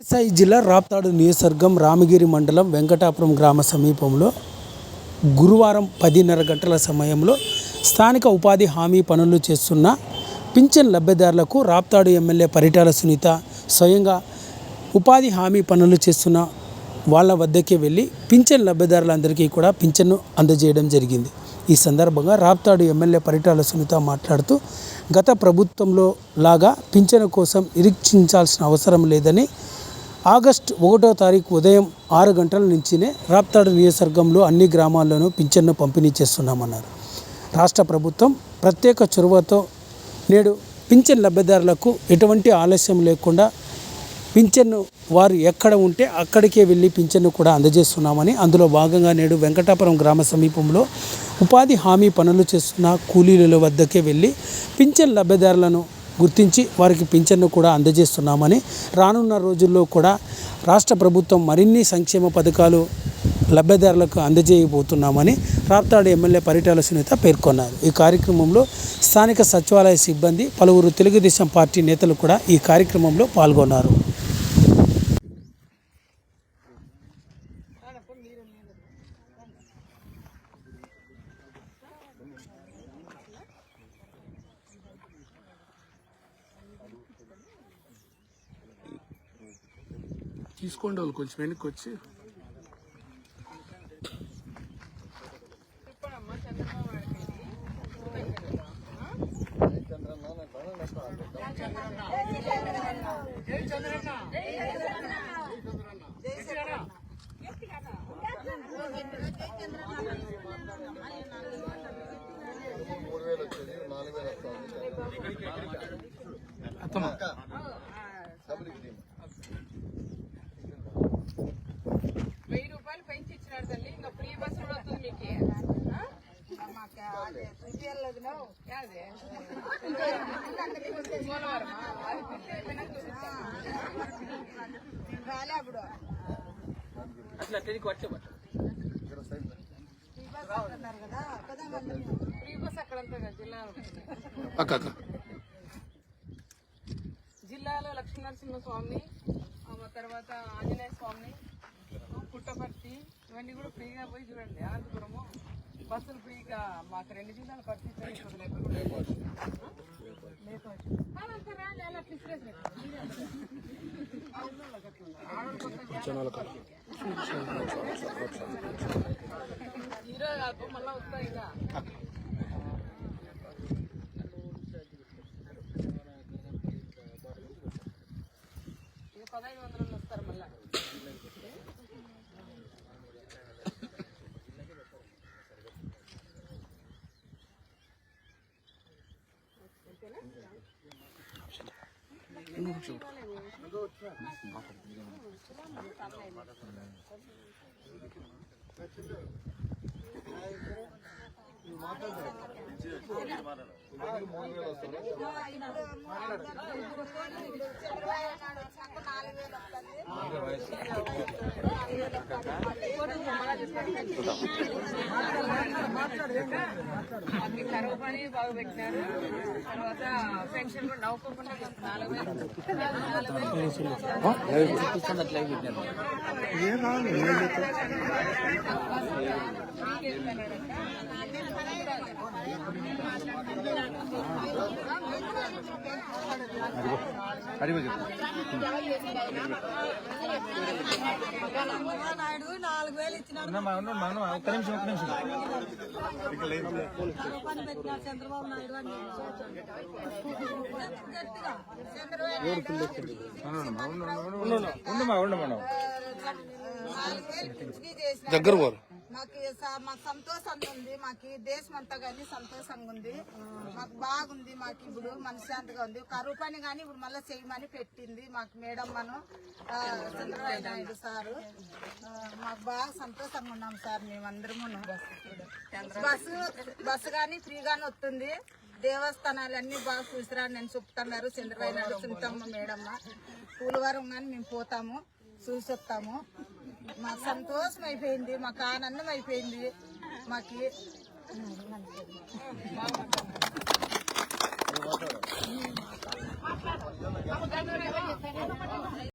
SI జిల్లా రాప్తాడు నియోజకవర్గం రామగిరి మండలం వెంకటాపురం గ్రామ సమీపంలో గురువారం 10:30 గంటల సమయంలో స్థానిక ఉపాధి హామీ పనులు చేస్తున్న పింఛన్ లబ్ధిదారులకు రాప్తాడు ఎమ్మెల్యే పరిటాల సునీత స్వయంగా ఉపాధి హామీ పనులు చేస్తున్న వాళ్ళ వద్దకే వెళ్ళి పింఛన్ లబ్ధిదారులందరికీ కూడా పింఛన్ను అందజేయడం జరిగింది. ఈ సందర్భంగా రాప్తాడు ఎమ్మెల్యే పరిటాల సునీత మాట్లాడుతూ గత ప్రభుత్వంలో లాగా పింఛను కోసం నిరీక్షించాల్సిన అవసరం లేదని ఆగస్టు 1వ తారీఖు ఉదయం 6 గంటల నుంచినే రాప్తాడు నియోజకవర్గంలో అన్ని గ్రామాల్లోనూ పింఛన్ను పంపిణీ చేస్తున్నామన్నారు. రాష్ట్ర ప్రభుత్వం ప్రత్యేక చొరవతో నేడు పింఛన్ లబ్ధిదారులకు ఎటువంటి ఆలస్యం లేకుండా పింఛన్ను వారు ఎక్కడ ఉంటే అక్కడికే వెళ్ళి పింఛన్ను కూడా అందజేస్తున్నామని, అందులో భాగంగా నేడు వెంకటాపురం గ్రామ సమీపంలో ఉపాధి హామీ పనులు చేస్తున్న కూలీల వద్దకే వెళ్ళి పింఛన్ లబ్ధిదారులను గుర్తించి వారికి పింఛన్ను కూడా అందజేస్తున్నామని, రానున్న రోజుల్లో కూడా రాష్ట్ర ప్రభుత్వం మరిన్ని సంక్షేమ పథకాలు లబ్ధిదారులకు అందజేయబోతున్నామని రాప్తాడు ఎమ్మెల్యే పరిటాల సునీత పేర్కొన్నారు. ఈ కార్యక్రమంలో స్థానిక సచివాలయ సిబ్బంది, పలువురు తెలుగుదేశం పార్టీ నేతలు కూడా ఈ కార్యక్రమంలో పాల్గొన్నారు. తీసుకోండి, వాళ్ళు కొంచెం వెనక్కి వచ్చి అత్తమ్మా 1000 రూపాయలు పెంచి ఇచ్చినారు తల్లి. ఇంకా ఫ్రీ బస్ కూడా వస్తుంది మీకు. ఫ్రీ బస్ అక్కడంతా జిల్లాలో లక్ష్మీనరసింహ స్వామి, తర్వాత ఆంజనేయ స్వామి, పుట్టపర్తి ఇవన్నీ కూడా ఫ్రీగా పోయి చూడండి. అనంతపురము బస్సులు ఫ్రీగా మాకు 2 జిల్లాలు పరిస్థితి ఈరోజు మళ్ళా వస్తాయి. ఇక 1500 వస్తారు మళ్ళా. కరువు పని బాగా పెట్టినారు. తర్వాత పెన్షన్ కూడా నవ్వుకోకుండా 4000 ఇచ్చినారు. ఒక్క నిమిషం చంద్రబాబు నాయుడు దగ్గర మాకు సంతోషంగా ఉంది. మాకు దేశం అంతా కానీ సంతోషంగా ఉంది. మాకు బాగుంది. మాకు ఇప్పుడు మనశ్శాంతిగా ఉంది. కరువు పని కానీ ఇప్పుడు మళ్ళీ చేయమని పెట్టింది మాకు మేడం మనం చంద్రబాబు నాయుడు సారు. మాకు బాగా సంతోషంగా ఉన్నాం సార్. మేమందరము బస్సు కానీ ఫ్రీగానే వస్తుంది. దేవస్థానాలన్నీ బాగా చూసిరాని నేను చెప్తున్నారు. చంద్రబాబు నాయుడు సునీతమ్మ మేడమ్మ పూలవరం కానీ మేము పోతాము, చూసి వస్తాము. మాకు సంతోషం అయిపోయింది. మాకు ఆనందం అయిపోయింది. మాకు